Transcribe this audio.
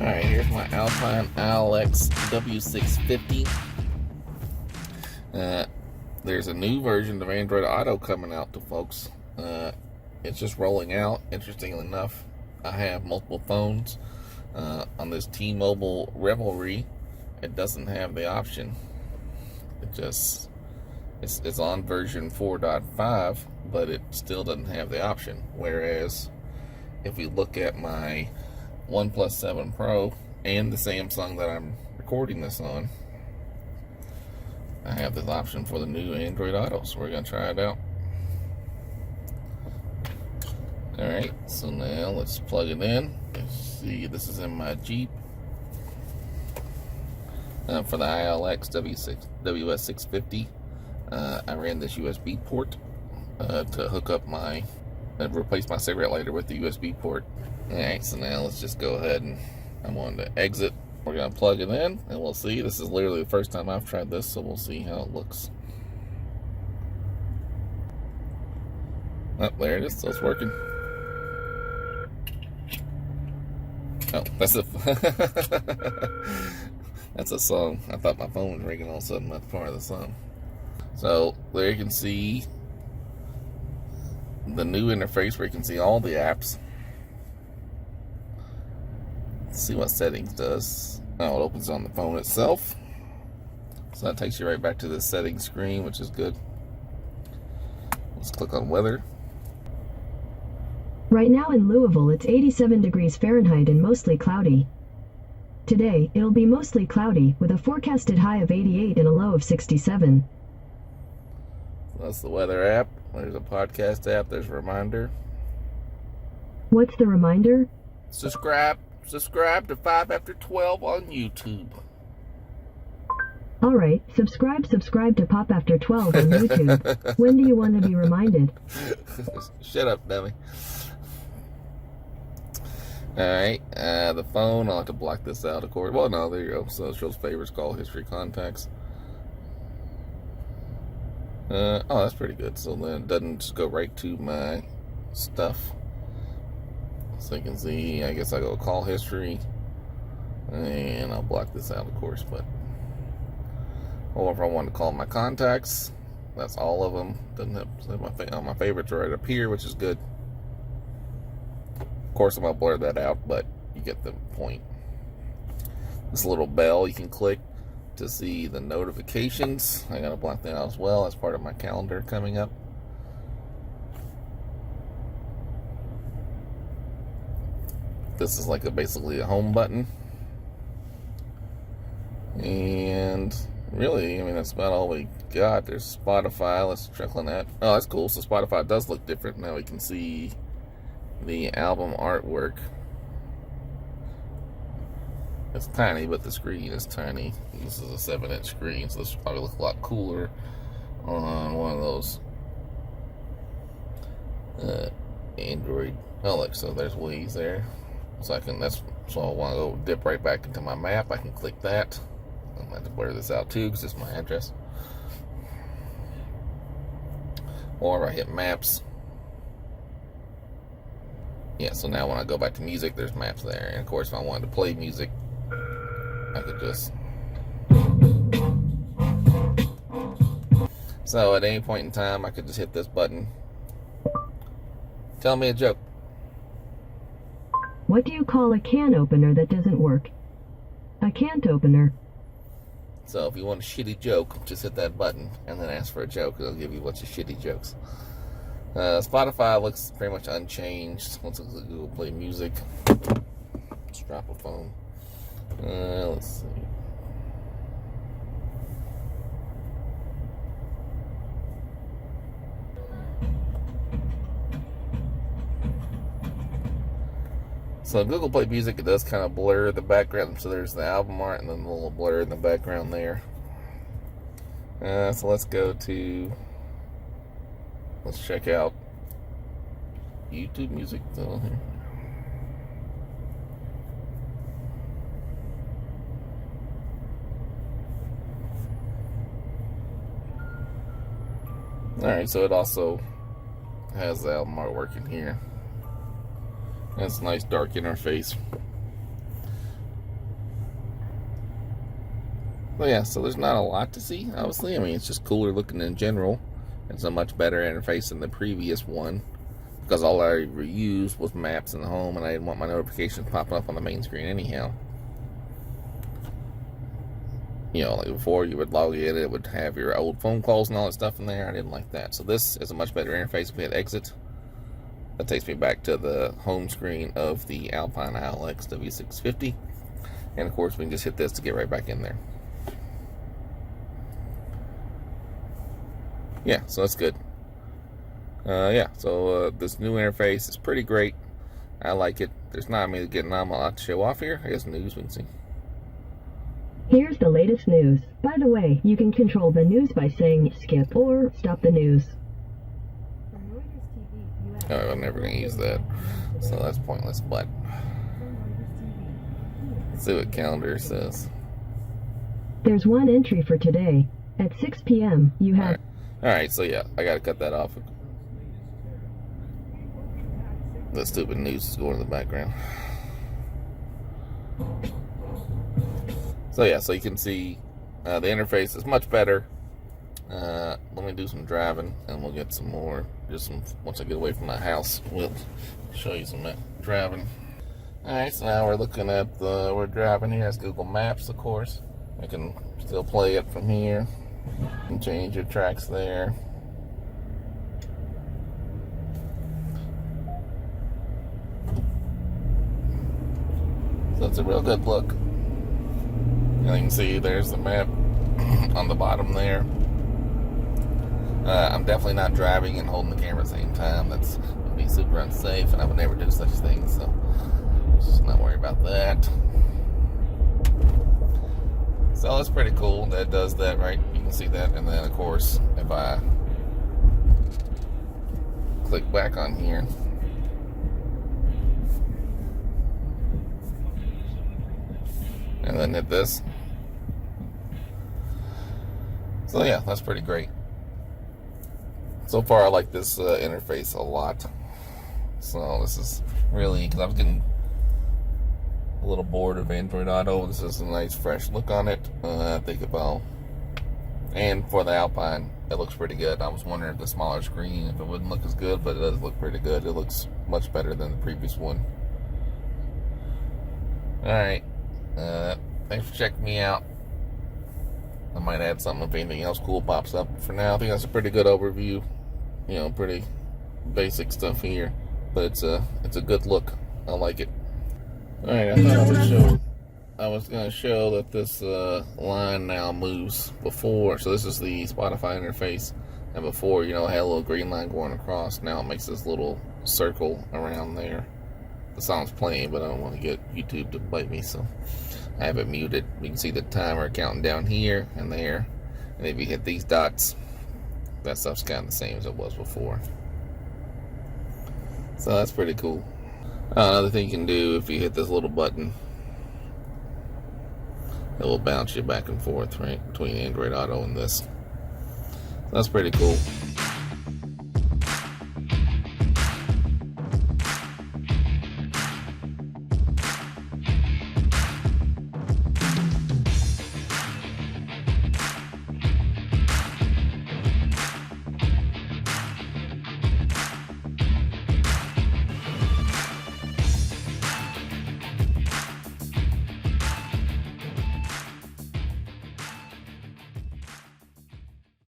Alright, here's my Alpine iLX-W650. There's a new version of Android Auto coming out to folks. It's just rolling out. Interestingly enough, I have multiple phones. On this T-Mobile REVVLRY, it doesn't have the option. It's on version 4.5, but it still doesn't have the option. Whereas, if we look at my OnePlus 7 Pro and the Samsung that I'm recording this on, I have this option for the new Android Auto, so we're going to try it out. Alright, so now let's plug it in. Let's see, this is in my Jeep. For the iLX-W650, I ran this USB port to hook up replace my cigarette lighter with the USB port. Alright, so now let's just go ahead and I'm on to exit. We're going to plug it in and we'll see. This is literally the first time I've tried this, so we'll see how it looks. Oh, there it is, so it's working. Oh, that's that's a song. I thought my phone was ringing all of a sudden. That's part of the song. So there you can see the new interface where you can see all the apps. Let's see what settings does. Oh, it opens on the phone itself. So that takes you right back to the settings screen, which is good. Let's click on weather. Right now in Louisville, it's 87 degrees Fahrenheit and mostly cloudy. Today, it'll be mostly cloudy, with a forecasted high of 88 and a low of 67. That's the weather app. There's a podcast app. There's a reminder. What's the reminder? Subscribe to 5 After 12 on YouTube. Alright, subscribe to Pop After 12 on YouTube. When do you want to be reminded? Shut up, dummy. Alright, the phone, I'll have to block this out, of course. Well, no, there you go. So it shows favorites, call history, contacts. Oh, that's pretty good. So then it doesn't just go right to my stuff. So you can see, I guess I go call history. And I'll block this out, of course. Or if I want to call my contacts, that's all of them. Doesn't have my favorites right up here, which is good. Of course, I'm going to blur that out, but you get the point. This little bell you can click to see the notifications. I got to block that out as well. That's part of my calendar coming up. This is like basically a home button. And really, I mean, that's about all we got. There's Spotify. Let's check on that. Oh, that's cool. So Spotify does look different. Now we can see the album artwork. It's tiny, but the screen is tiny. This is a 7-inch screen, so this will probably look a lot cooler on one of those Android. Oh, look, so there's Waze there. So I want to go dip right back into my map. I can click that. I'm going to have to blur this out too, because it's my address. Or if I hit maps. Yeah, so now when I go back to music, there's maps there. And of course, if I wanted to play music, I could just. So at any point in time, I could just hit this button. Tell me a joke. What do you call a can opener that doesn't work? A can't opener. So if you want a shitty joke, just hit that button and then ask for a joke. It'll give you a bunch of shitty jokes. Spotify looks pretty much unchanged. Let's look at Google Play Music. Let's drop a phone. Let's see. So Google Play Music, it does kind of blur the background. So there's the album art and then the little blur in the background there. So let's check out YouTube Music. Here. Alright, so it also has the album artwork in here. That's a nice dark interface. But yeah, so there's not a lot to see, obviously. I mean, it's just cooler looking in general. It's a much better interface than the previous one, because all I reused was maps in the home, and I didn't want my notifications popping up on the main screen anyhow. You know, like before, you would log in, it would have your old phone calls and all that stuff in there. I didn't like that. So this is a much better interface. If we hit exit, that takes me back to the home screen of the Alpine iLX-W650. And of course, we can just hit this to get right back in there. Yeah, so that's good. Yeah, so this new interface is pretty great. I like it. There's not a lot to show off here. I guess news we can see. Here's the latest news. By the way, you can control the news by saying skip or stop the news. Oh, I'm never going to use that, so that's pointless, but let's see what calendar says. There's one entry for today. At 6 p.m., you have... Alright, so yeah, I got to cut that off. The stupid news is going in the background. So yeah, so you can see the interface is much better. Let me do some driving, and we'll get some more. Once I get away from my house, we'll show you some driving. All right, so now we're looking at we're driving here. That's Google Maps, of course. I can still play it from here and change your tracks there. So it's a real good look. And you can see there's the map on the bottom there. I'm definitely not driving and holding the camera at the same time. That's would be super unsafe, and I would never do such things, so just not worry about that. So that's pretty cool that it does that, right? You can see that, and then of course if I click back on here, and then hit this. So yeah, that's pretty great. So far I like this interface a lot. So this is really, because I was getting a little bored of Android Auto. This is a nice fresh look on it. I think about, and for the Alpine, it looks pretty good. I was wondering if the smaller screen, if it wouldn't look as good, but it does look pretty good. It looks much better than the previous one. Alright, thanks for checking me out. I might add something if anything else cool pops up. For now, I think that's a pretty good overview. You know, pretty basic stuff here, but it's a good look. I like it. All right, I was going to show that this line now moves before. So this is the Spotify interface, and before, you know, I had a little green line going across. Now it makes this little circle around there. The song's playing, but I don't want to get YouTube to bite me, so I have it muted. You can see the timer counting down here and there, and if you hit these dots, that stuff's kind of the same as it was before. So that's pretty cool. Another thing you can do, if you hit this little button, it will bounce you back and forth, right, between Android Auto and this. So that's pretty cool.